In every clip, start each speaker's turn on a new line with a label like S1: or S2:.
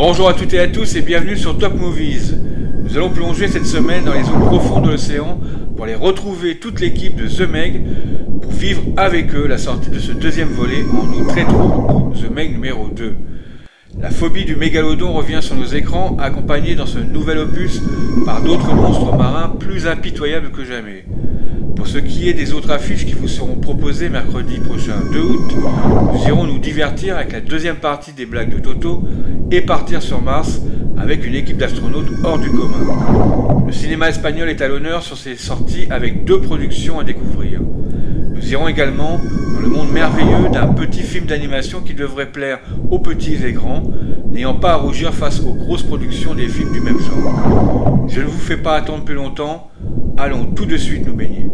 S1: Bonjour à toutes et à tous et bienvenue sur Top Movies. Nous allons plonger cette semaine dans les eaux profondes de l'océan pour aller retrouver toute l'équipe de The Meg pour vivre avec eux la sortie de ce deuxième volet en eau très trouble ou The Meg numéro 2. La phobie du mégalodon revient sur nos écrans, accompagnée dans ce nouvel opus par d'autres monstres marins plus impitoyables que jamais. Pour ce qui est des autres affiches qui vous seront proposées mercredi prochain 2 août, nous irons nous divertir avec la deuxième partie des blagues de Toto et partir sur Mars avec une équipe d'astronautes hors du commun. Le cinéma espagnol est à l'honneur sur ses sorties avec 2 productions à découvrir. Nous irons également dans le monde merveilleux d'un petit film d'animation qui devrait plaire aux petits et grands, n'ayant pas à rougir face aux grosses productions des films du même genre. Je ne vous fais pas attendre plus longtemps, allons tout de suite nous baigner.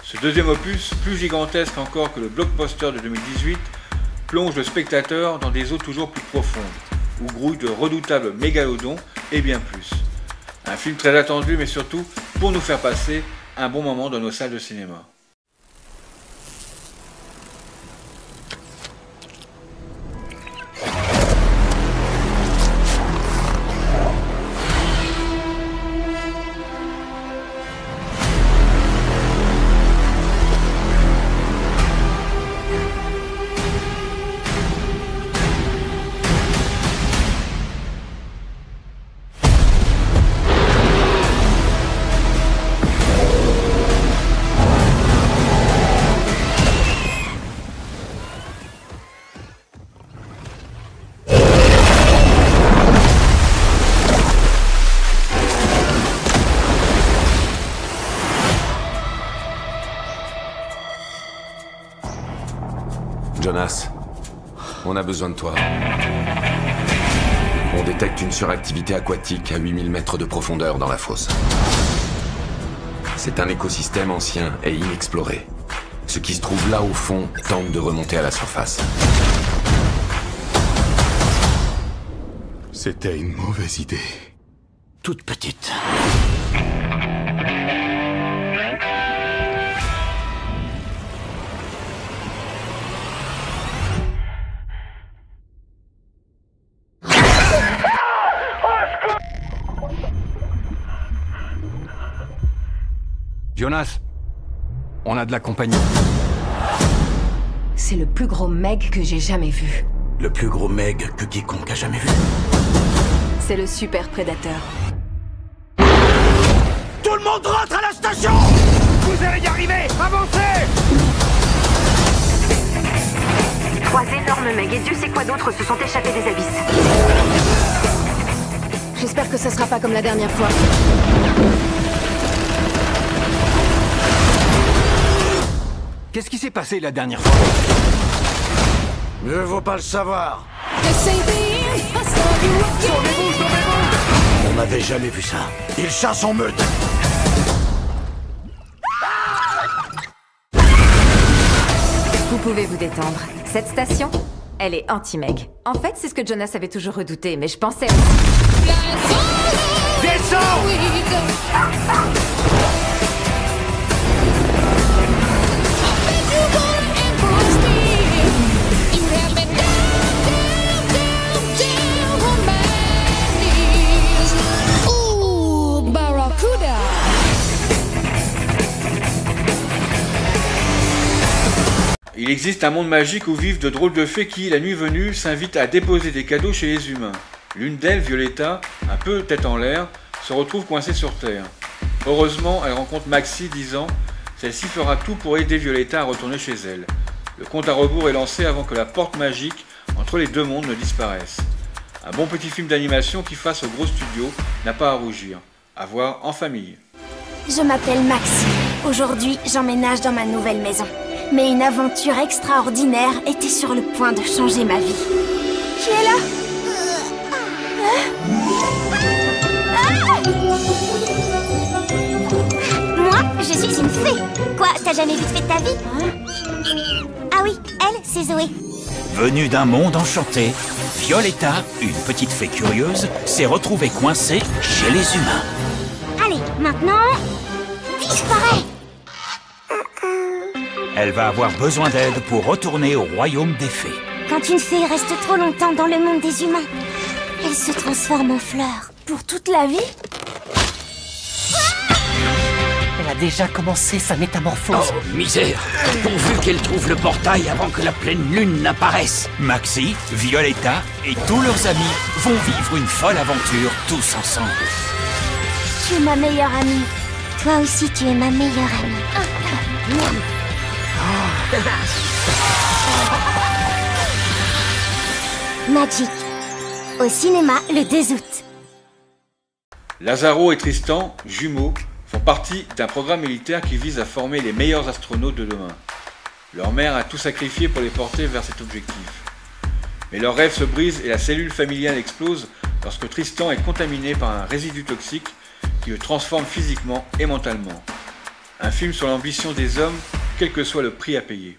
S1: Ce deuxième opus, plus gigantesque encore que le blockbuster de 2018, plonge le spectateur dans des eaux toujours plus profondes, où grouillent de redoutables mégalodons et bien plus. Un film très attendu, mais surtout pour nous faire passer un bon moment dans nos salles de cinéma.
S2: Jonas, on a besoin de toi. On détecte une suractivité aquatique à 8000 mètres de profondeur dans la fosse. C'est un écosystème ancien et inexploré. Ce qui se trouve là au fond tente de remonter à la surface.
S3: C'était une mauvaise idée.
S4: Toute petite.
S5: Jonas, on a de la compagnie.
S6: C'est le plus gros meg que j'ai jamais vu.
S4: Le plus gros meg que quiconque a jamais vu.
S6: C'est le super prédateur.
S4: Tout le monde rentre à la station! Vous allez y arriver! Avancez!
S7: 3 énormes megs et Dieu sait quoi d'autre se sont échappés des abysses.
S6: J'espère que ça sera pas comme la dernière fois.
S5: Qu'est-ce qui s'est passé la dernière fois?
S4: Mieux vaut pas le savoir. On n'avait jamais vu ça. Ils chassent en meute.
S7: Vous pouvez vous détendre. Cette station, elle est anti-meg. En fait, c'est ce que Jonas avait toujours redouté, mais je pensais...
S4: Descends!
S1: Il existe un monde magique où vivent de drôles de fées qui, la nuit venue, s'invitent à déposer des cadeaux chez les humains. L'une d'elles, Violetta, un peu tête en l'air, se retrouve coincée sur Terre. Heureusement, elle rencontre Maxi, 10 ans. Celle-ci fera tout pour aider Violetta à retourner chez elle. Le compte à rebours est lancé avant que la porte magique entre les deux mondes ne disparaisse. Un bon petit film d'animation qui, face au gros studio, n'a pas à rougir. À voir en famille.
S8: Je m'appelle Maxi. Aujourd'hui, j'emménage dans ma nouvelle maison. Mais une aventure extraordinaire était sur le point de changer ma vie. Qui est là? Moi, je suis une fée. Quoi, t'as jamais vu de fée de ta vie? Ah oui, elle, c'est Zoé.
S4: Venue d'un monde enchanté, Violetta, une petite fée curieuse, s'est retrouvée coincée chez les humains.
S8: Allez, maintenant, disparaît.
S4: Elle va avoir besoin d'aide pour retourner au royaume des fées.
S8: Quand une fée reste trop longtemps dans le monde des humains, elle se transforme en fleur. Pour toute la vie?
S3: Elle a déjà commencé sa métamorphose.
S4: Oh, misère! Pourvu qu'elle trouve le portail avant que la pleine lune n'apparaisse. Maxi, Violetta et tous leurs amis vont vivre une folle aventure tous ensemble.
S8: Tu es ma meilleure amie. Toi aussi, tu es ma meilleure amie. Miam. Magic. Au cinéma le 2 août.
S1: Lazaro et Tristan, jumeaux, font partie d'un programme militaire qui vise à former les meilleurs astronautes de demain. Leur mère a tout sacrifié pour les porter vers cet objectif. Mais leur rêve se brise et la cellule familiale explose lorsque Tristan est contaminé par un résidu toxique qui le transforme physiquement et mentalement. Un film sur l'ambition des hommes, quel que soit le prix à payer.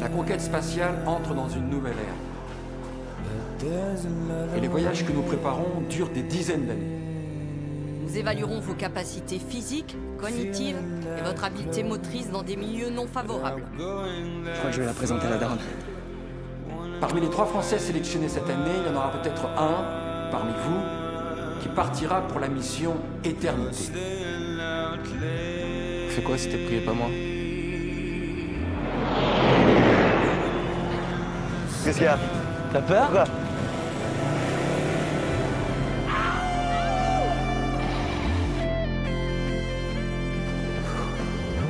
S5: La conquête spatiale entre dans une nouvelle ère. Et les voyages que nous préparons durent des dizaines d'années.
S9: Nous évaluerons vos capacités physiques, cognitives et votre habileté motrice dans des milieux non favorables.
S3: Je crois que je vais la présenter à la daronne.
S5: Parmi les 3 Français sélectionnés cette année, il y en aura peut-être un, parmi vous, qui partira pour la mission Éternité.
S10: Fais quoi si t'es pris et pas moi?
S3: Qu'est-ce qu'il y a? T'as peur quoi?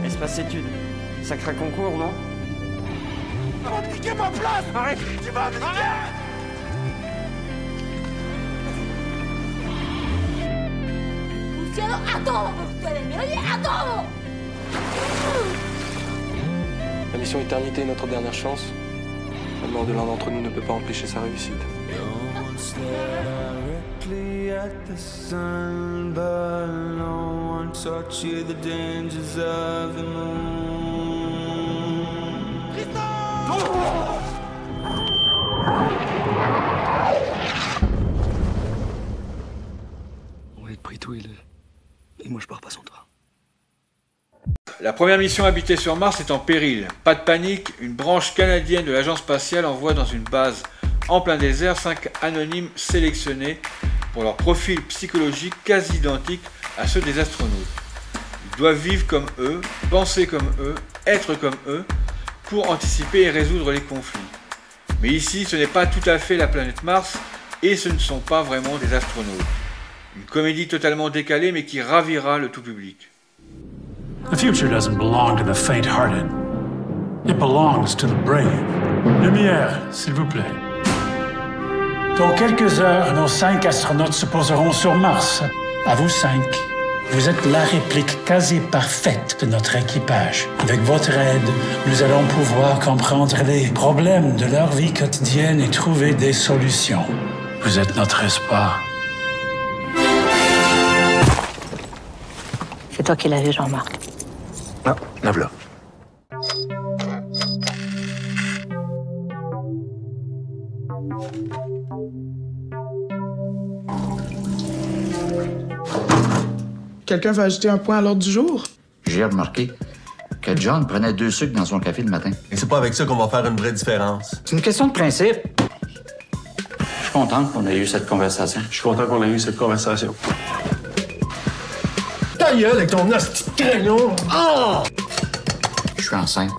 S3: Espace études. Sacré concours, non?
S11: Tu vas me niquer ma place! Arrête! Tu vas me niquer!
S8: Luciano, attends! Attends!
S10: La mission Éternité est notre dernière chance. La mort de l'un d'entre nous ne peut pas empêcher sa réussite.
S3: On va être pris tout et moi je pars pas sans toi.
S1: La première mission habitée sur Mars est en péril. Pas de panique, une branche canadienne de l'agence spatiale envoie dans une base en plein désert 5 anonymes sélectionnés pour leur profil psychologique quasi identique à ceux des astronautes. Ils doivent vivre comme eux, penser comme eux, être comme eux, pour anticiper et résoudre les conflits. Mais ici, ce n'est pas tout à fait la planète Mars et ce ne sont pas vraiment des astronautes. Une comédie totalement décalée mais qui ravira le tout public.
S12: The future doesn't belong to the faint-hearted. It belongs to the brave. Lumière, s'il vous plaît. Dans quelques heures, nos 5 astronautes se poseront sur Mars. À vous 5. Vous êtes la réplique quasi parfaite de notre équipage. Avec votre aide, nous allons pouvoir comprendre les problèmes de leur vie quotidienne et trouver des solutions. Vous êtes notre espoir.
S13: C'est toi qui l'as vu, Jean-Marc.
S3: Non, la voilà.
S14: Quelqu'un veut ajouter un point à l'ordre du jour?
S15: J'ai remarqué que John prenait 2 sucres dans son café le matin.
S16: Et c'est pas avec ça qu'on va faire une vraie différence.
S15: C'est une question de principe. Je suis content qu'on ait eu cette conversation.
S10: Je suis content qu'on ait eu cette conversation.
S16: Ta gueule avec ton asti de crayon!
S15: Oh! Je suis enceinte.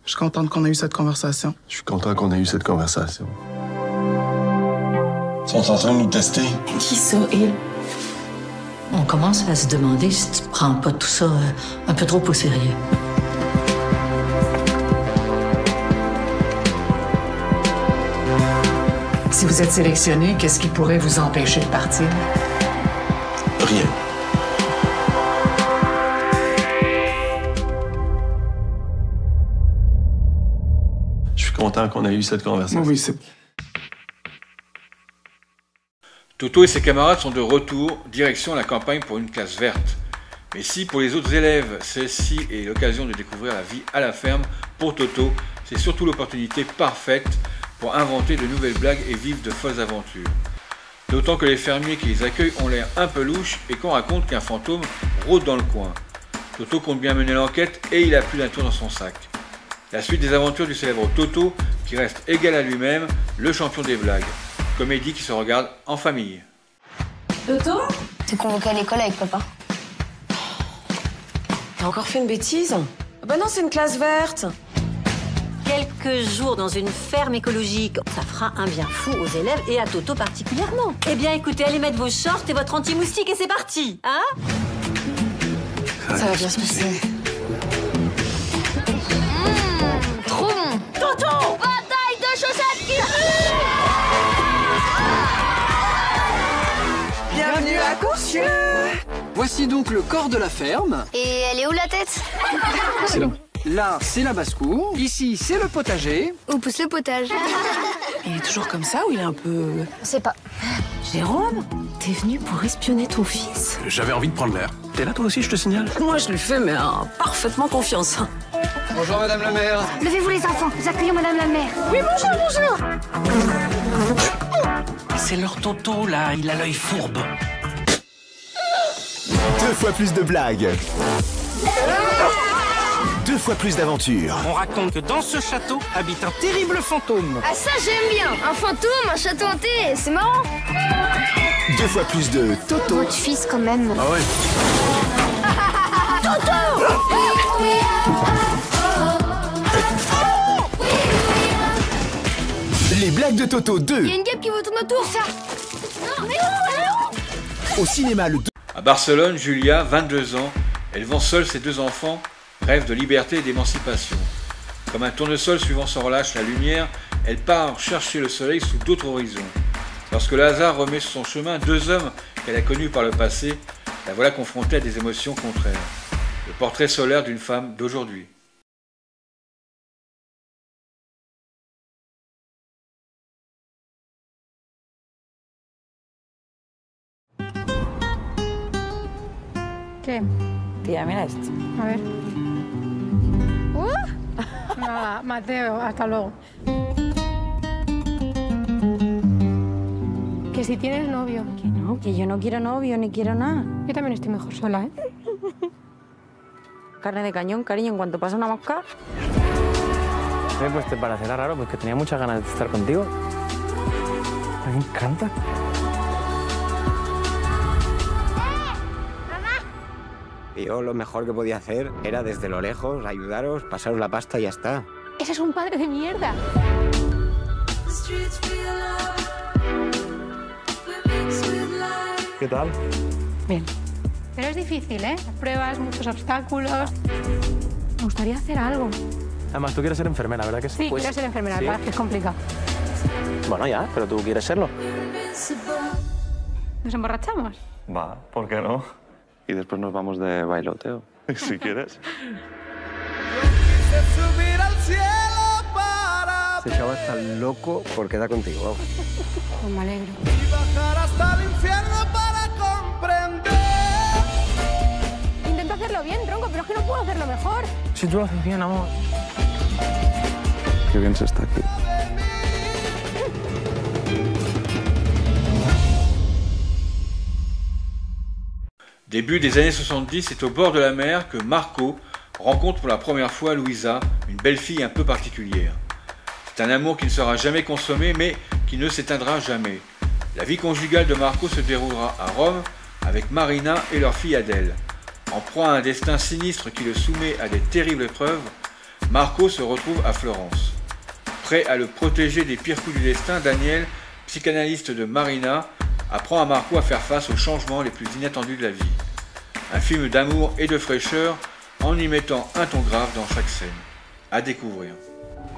S14: Je suis contente qu'on ait eu cette conversation.
S16: Je suis content qu'on ait eu cette conversation. Ils sont en train de nous tester.
S13: Qui ça, il? On commence à se demander si tu prends pas tout ça un peu trop au sérieux.
S17: Si vous êtes sélectionné, qu'est-ce qui pourrait vous empêcher de partir?
S16: Rien. Je suis content qu'on ait eu cette conversation.
S14: Oui, c'est...
S1: Toto et ses camarades sont de retour, direction la campagne pour une classe verte. Mais si pour les autres élèves, celle-ci est l'occasion de découvrir la vie à la ferme, pour Toto, c'est surtout l'opportunité parfaite pour inventer de nouvelles blagues et vivre de folles aventures. D'autant que les fermiers qui les accueillent ont l'air un peu louches et qu'on raconte qu'un fantôme rôde dans le coin. Toto compte bien mener l'enquête et il a plus d'un tour dans son sac. La suite des aventures du célèbre Toto qui reste égal à lui-même, le champion des blagues. Comédie qui se regarde en famille.
S18: Toto ? T'es convoqué à l'école avec papa.
S19: T'as encore fait une bêtise ? Bah non, c'est une classe verte.
S20: Quelques jours dans une ferme écologique, ça fera un bien fou aux élèves et à Toto particulièrement. Eh bien, écoutez, allez mettre vos shorts et votre anti-moustique et c'est parti, hein ?
S19: Ça va bien se passer.
S18: Trop bon.
S20: Toto !
S18: Bataille de chaussettes qui
S19: Bienvenue à Courcieux.
S21: Voici donc le corps de la ferme.
S18: Et elle est où la tête?
S21: C'est là. Là, c'est la basse-cour. Ici, c'est le potager.
S18: Où pousse le potage?
S19: Il est toujours comme ça ou il est un peu...
S18: Je sais pas.
S19: Jérôme, t'es venu pour espionner ton fils?
S21: J'avais envie de prendre l'air. T'es là toi aussi, je te signale?
S19: Moi, je lui fais, mais parfaitement confiance.
S21: Bonjour, madame la maire.
S18: Levez-vous les enfants, nous accueillons madame la mère. Oui, bonjour, bonjour.
S4: C'est leur Toto, là, il a l'œil fourbe.
S22: 2 fois plus de blagues. 2 fois plus d'aventures.
S4: On raconte que dans ce château habite un terrible fantôme.
S18: Ah ça, j'aime bien. Un fantôme, un château hanté, c'est marrant.
S22: 2 fois plus de Toto.
S18: Votre fils, quand même.
S22: Ah ouais.
S18: Toto!
S22: Les blagues de Toto 2.
S18: Il y a une guêpe qui vous tourne autour, ça. Non, mais où?
S22: Au cinéma le 2.
S1: À Barcelone, Julia, 22 ans, élevant seule ses 2 enfants, rêve de liberté et d'émancipation. Comme un tournesol suivant son relâche la lumière, elle part chercher le soleil sous d'autres horizons. Lorsque le hasard remet sur son chemin 2 hommes qu'elle a connus par le passé, la voilà confrontée à des émotions contraires. Le portrait solaire d'une femme d'aujourd'hui.
S23: ¿Qué?
S19: Tía, mira esto.
S23: A ver. Nada, Mateo, hasta luego. Que si tienes novio.
S19: Que no, que yo no quiero novio ni quiero nada.
S23: Yo también estoy mejor sola, ¿eh?
S19: Carne de cañón, cariño, en cuanto pasa una mosca.
S10: Pues te parecerá raro, pues que tenía muchas ganas de estar contigo. Me encanta.
S24: Yo lo mejor que podía hacer era desde lo lejos ayudaros, pasaros la pasta y ya está.
S23: Ese es un padre de mierda.
S10: ¿Qué tal?
S23: Bien. Pero es difícil, ¿eh? Pruebas, muchos obstáculos. Me gustaría hacer algo.
S10: Además, tú quieres ser enfermera, ¿verdad que sí?
S23: Sí, quiero ser enfermera,
S10: ¿sí?
S23: ¿Verdad? Que es complicado.
S10: Bueno, ya, pero tú quieres serlo.
S23: ¿Nos emborrachamos?
S16: Va, ¿por qué no? Y después nos vamos de bailoteo, si quieres.
S24: Ese chaval está loco por quedar contigo, vamos.
S23: Pues me alegro.
S11: Y bajar hasta el infierno para comprender.
S23: Intento hacerlo bien, tronco, pero es que no puedo hacerlo mejor.
S10: Si tú lo haces bien, amor.
S16: Qué bien se está aquí.
S1: Début des années 70, c'est au bord de la mer que Marco rencontre pour la première fois Louisa, une belle fille un peu particulière. C'est un amour qui ne sera jamais consommé, mais qui ne s'éteindra jamais. La vie conjugale de Marco se déroulera à Rome avec Marina et leur fille Adèle. En proie à un destin sinistre qui le soumet à des terribles épreuves, Marco se retrouve à Florence. Prêt à le protéger des pires coups du destin, Daniel, psychanalyste de Marina, apprend à Marco à faire face aux changements les plus inattendus de la vie. Un film d'amour et de fraîcheur en y mettant un ton grave dans chaque scène. À découvrir.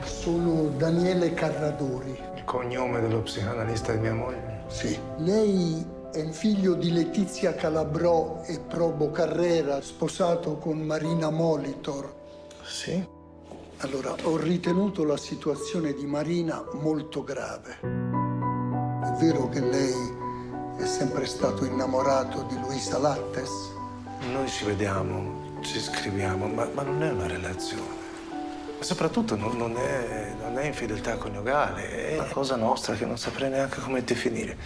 S25: Sono Daniele Carradori.
S26: Il cognome dello psicanalista di mia moglie?
S25: Sì. Lei è il figlio di Letizia Calabrò e Probo Carrera, sposato con Marina Molitor.
S26: Sì.
S25: Allora, ho ritenuto la situazione di Marina molto grave. È vero che lei è sempre stato innamorato di Luisa Lattes?
S26: Noi ci vediamo, ci scriviamo, ma non è una relazione. Ma soprattutto non è infedeltà coniugale, è una cosa nostra che non saprei neanche come definire.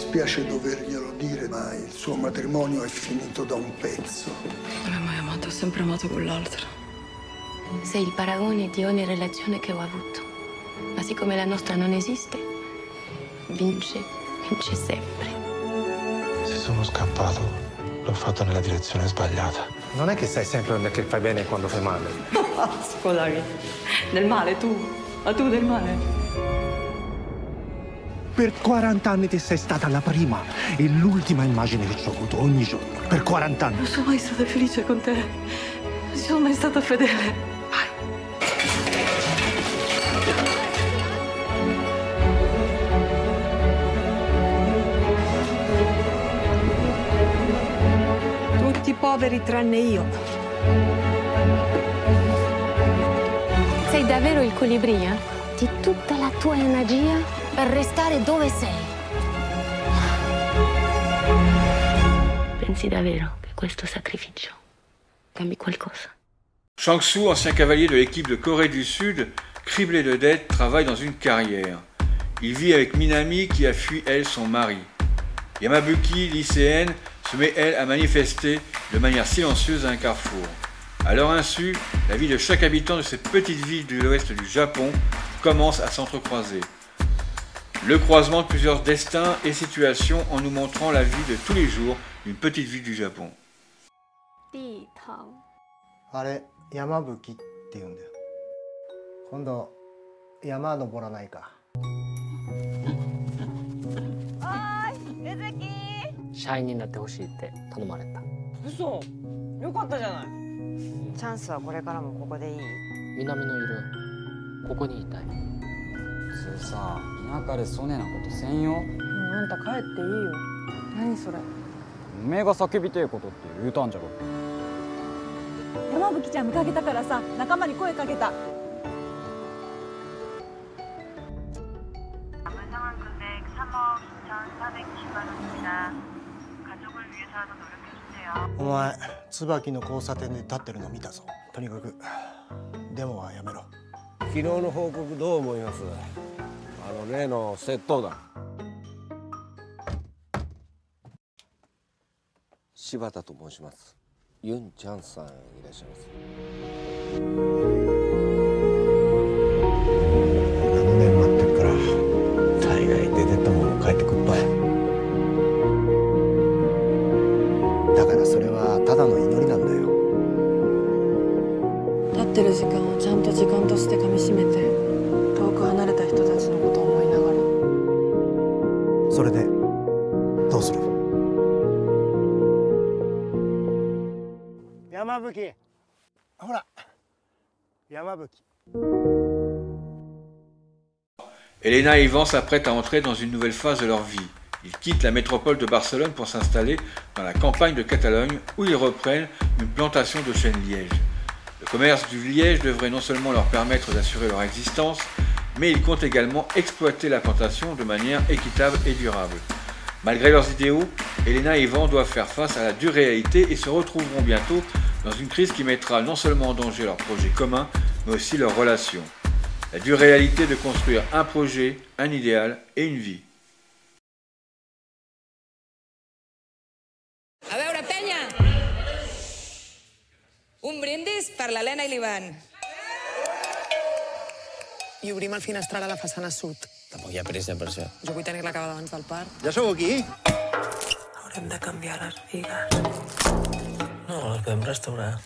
S25: dispiace doverglielo dire, ma il suo matrimonio è finito da un pezzo.
S19: Non l'ho mai amato, ho sempre amato quell'altro.
S18: Sei il paragone di ogni relazione che ho avuto. Ma siccome la nostra non esiste, vince sempre.
S26: Se sono scappato, l'ho fatto nella direzione sbagliata. Non è che sai sempre che fai bene e quando fai male.
S19: Scusami, del male tu? Ma tu del male?
S26: Per 40 anni ti sei stata la prima e l'ultima immagine che ci ho avuto ogni giorno. Per 40 anni.
S19: Non sono mai stata felice con te. Non sono mai stata fedele.
S2: Tutti poveri tranne io.
S18: Sei davvero il colibrì, eh? Di tutta la tua energia per restare dove sei. Pensi davvero che questo sacrificio cambi qualcosa?
S1: Shang-Su, ancien cavalier de l'équipe de Corée du Sud, criblé de dettes, travaille dans une carrière. Il vit avec Minami qui a fui, elle, son mari. Yamabuki, lycéenne, se met, elle, à manifester de manière silencieuse à un carrefour. À leur insu, la vie de chaque habitant de cette petite ville de l'ouest du Japon commence à s'entrecroiser. Le croisement de plusieurs destins et situations en nous montrant la vie de tous les jours d'une petite ville du Japon.
S5: あれ、山吹って言うんだよ。今度山登らないか。
S6: 社員になってほしいって頼まれた。
S2: 嘘。よかったじゃない。
S7: チャンスはこれからもここでいい？
S6: 南のいるここにいたい。
S8: 普通さ、田舎でそねなことせんよ。もう
S2: あんた帰っていいよ。何それ。
S8: おめえが叫びてえことって言うたんじゃろ。
S9: 山吹ちゃん見かけたからさ、仲間に声かけた。
S5: お前、椿の交差点で立ってるの見たぞ。とにかくデモはやめろ。
S27: 昨日の報告どう思います？例の窃盗だ。柴田と申します。ユン・チャンさんいらっしゃいます。
S5: 何年待ってるから大概出てったもの帰ってくっぱい。だからそれはただの祈りなんだよ。
S19: 立ってる時間をちゃんと時間としてかみしめて、遠く離れた人たちのことを思いながら。
S5: それでどうする？山吹、ほら、山吹。
S1: Elena et Ivan s'apprêtent à entrer dans une nouvelle phase de leur vie. Ils quittent la métropole de Barcelone pour s'installer dans la campagne de Catalogne où ils reprennent une plantation de chênes liège. Le commerce du liège devrait non seulement leur permettre d'assurer leur existence, mais ils comptent également exploiter la plantation de manière équitable et durable. Malgré leurs idéaux, Elena et Ivan doivent faire face à la dure réalité et se retrouveront bientôt dans une crise qui mettra non seulement en danger leur projet commun, mais aussi leurs relations. La dure réalité de construire un projet, un idéal et une vie.
S28: A veure, penya! Un brindis per l'Helena i l'Ivan.
S2: I obrim el finestral a la façana sud.
S27: Tampoc hi ha pressa per això.
S2: Jo vull tenir-la acabada abans del parc.
S27: Ja sou aquí?
S2: Haurem de canviar les bigues.
S27: No, les podem restaurar.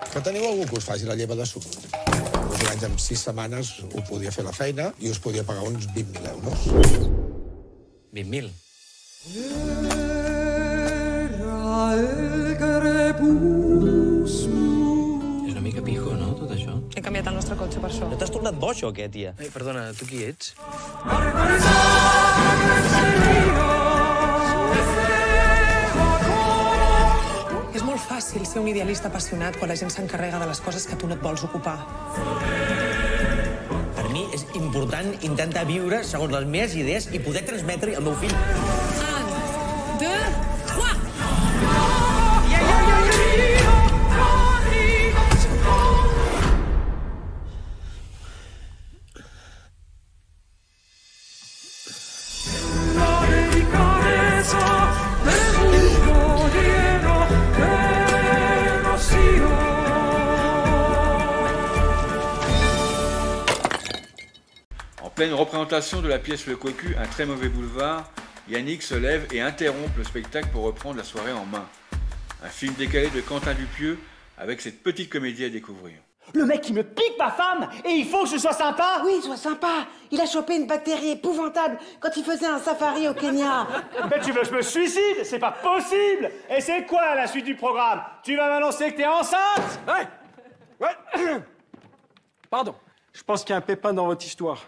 S29: Que teniu algú que us faci la lleva de suc? Uns anys en 6 setmanes ho podia fer la feina i us podia pagar uns 20.000 euros.
S27: 20.000? És una mica pijo, no, tot això?
S2: He canviat el nostre cotxe per això.
S27: No t'has tornat boig o què, tia?
S8: Ei, perdona, tu qui ets?
S2: És molt fàcil ser un idealista apassionat quan la gent s'encarrega de les coses que tu no et vols ocupar.
S27: Per mi és important intentar viure segons les meves idees i poder transmetre al meu fill.
S2: 1, 2, 3!
S1: pleine représentation de la pièce Le Cocu, un très mauvais boulevard, Yannick se lève et interrompt le spectacle pour reprendre la soirée en main. Un film décalé de Quentin Dupieux avec cette petite comédie à découvrir.
S11: Le mec qui me pique ma femme et il faut que je sois sympa.
S3: Oui, sois sympa. Il a chopé une bactérie épouvantable quand il faisait un safari au Kenya.
S11: Mais tu veux que je me suicide? C'est pas possible. Et c'est quoi la suite du programme? Tu vas m'annoncer que t'es enceinte? Ouais. Pardon. Je pense qu'il y a un pépin dans votre histoire.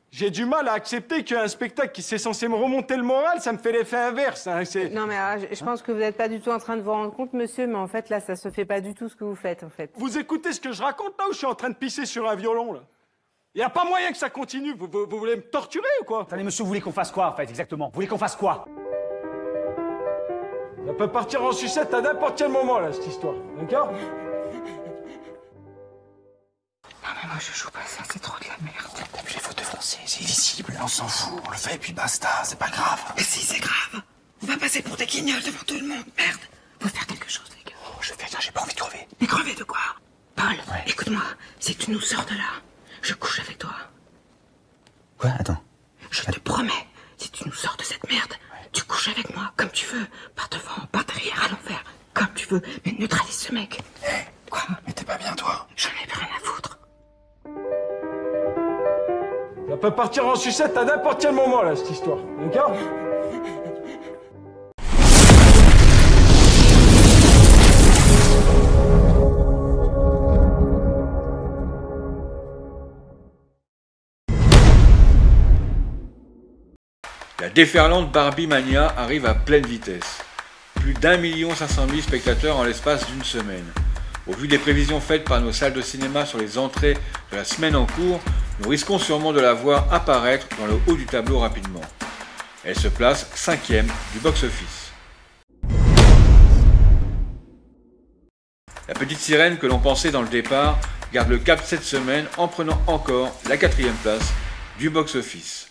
S11: J'ai du mal à accepter qu'un spectacle qui s'est censé me remonter le moral, ça me fait l'effet inverse. Hein,
S7: Non, mais je pense que vous n'êtes pas du tout en train de vous rendre compte, monsieur, mais en fait, là, ça se fait pas du tout ce que vous faites, en fait.
S11: Vous écoutez ce que je raconte, là, ou je suis en train de pisser sur un violon, là? Y a pas moyen que ça continue. Vous voulez me torturer, ou quoi?
S4: Attendez, monsieur, vous voulez qu'on fasse quoi, en fait, exactement? Vous voulez qu'on fasse quoi?
S11: Ça peut partir en sucette à n'importe quel moment, là, cette histoire. D'accord?
S3: Non, mais moi, je joue pas ça, c'est trop de la merde.
S4: Et puis, il faut te foncer, c'est illisible, on s'en fout, on le fait, et puis basta, c'est pas grave.
S3: Mais si, c'est grave. On va passer pour des guignols devant tout le monde, merde. Faut faire quelque chose, les gars.
S4: Oh, je fais ça, j'ai pas envie de crever.
S3: Mais crever de quoi? Paul, écoute-moi, si tu nous sors de là, je couche avec toi.
S4: Quoi? Attends.
S3: Je te promets, si tu nous sors de cette merde, tu couches avec moi, comme tu veux. Par devant, par derrière, à l'envers, comme tu veux. Mais neutralise ce mec.
S4: Quoi? Mais t'es pas bien, toi?
S3: J'en ai plus rien à foutre.
S11: Ça peut partir en sucette à n'importe quel moment, là, cette histoire. D'accord?
S1: La déferlante Barbie Mania arrive à pleine vitesse. Plus d'1 500 000 spectateurs en l'espace d'une semaine. Au vu des prévisions faites par nos salles de cinéma sur les entrées de la semaine en cours, nous risquons sûrement de la voir apparaître dans le haut du tableau rapidement. Elle se place 5e du box-office. La petite sirène que l'on pensait dans le départ garde le cap cette semaine en prenant encore la 4e place du box-office.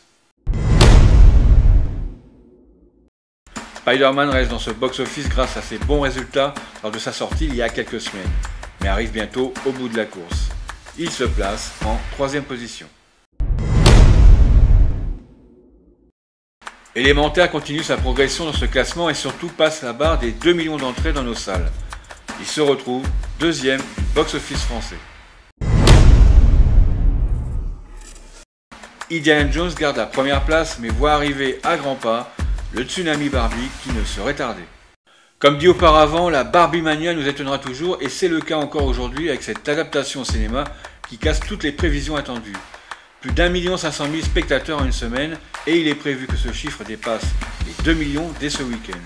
S1: Spider-Man reste dans ce box-office grâce à ses bons résultats lors de sa sortie il y a quelques semaines, mais arrive bientôt au bout de la course. Il se place en 3e position. Élémentaire continue sa progression dans ce classement et surtout passe la barre des 2 millions d'entrées dans nos salles. Il se retrouve 2e du box-office français. Indiana Jones garde la première place mais voit arriver à grands pas le tsunami Barbie qui ne saurait tarder. Comme dit auparavant, la Barbie Mania nous étonnera toujours et c'est le cas encore aujourd'hui avec cette adaptation au cinéma qui casse toutes les prévisions attendues. Plus d'1 500 000 spectateurs en une semaine et il est prévu que ce chiffre dépasse les 2 millions dès ce week-end.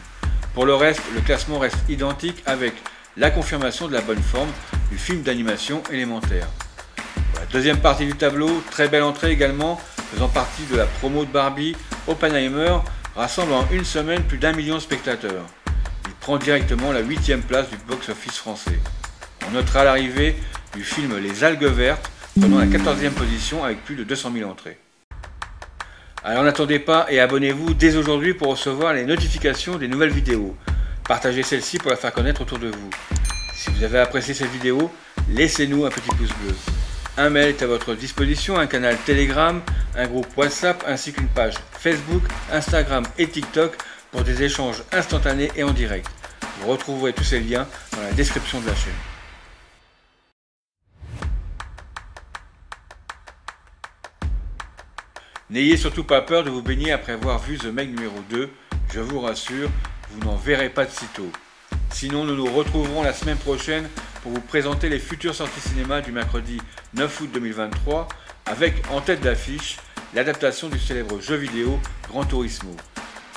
S1: Pour le reste, le classement reste identique avec la confirmation de la bonne forme du film d'animation élémentaire. Pour la deuxième partie du tableau, très belle entrée également, faisant partie de la promo de Barbie, Oppenheimer rassemble en une semaine plus d'1 million de spectateurs. Il prend directement la 8e place du box-office français. On notera l'arrivée du film Les Algues Vertes, prenant la 14e position avec plus de 200 000 entrées. Alors n'attendez pas et abonnez-vous dès aujourd'hui pour recevoir les notifications des nouvelles vidéos. Partagez celle-ci pour la faire connaître autour de vous. Si vous avez apprécié cette vidéo, laissez-nous un petit pouce bleu. Un mail est à votre disposition, un canal Telegram, un groupe WhatsApp ainsi qu'une page Facebook, Instagram et TikTok pour des échanges instantanés et en direct. Vous retrouverez tous ces liens dans la description de la chaîne. N'ayez surtout pas peur de vous baigner après avoir vu The Meg numéro 2, je vous rassure, vous n'en verrez pas de sitôt. Sinon, nous nous retrouverons la semaine prochaine pour vous présenter les futures sorties cinéma du mercredi 9 août 2023 avec en tête d'affiche l'adaptation du célèbre jeu vidéo Gran Turismo.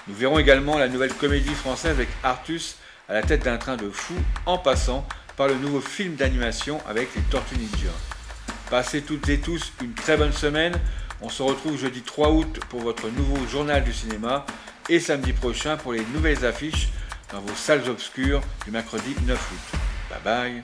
S1: Nous verrons également la nouvelle comédie française avec Artus à la tête d'un train de fou en passant par le nouveau film d'animation avec les Tortues Ninja. Passez toutes et tous une très bonne semaine. On se retrouve jeudi 3 août pour votre nouveau journal du cinéma et samedi prochain pour les nouvelles affiches dans vos salles obscures du mercredi 9 août. Bye bye.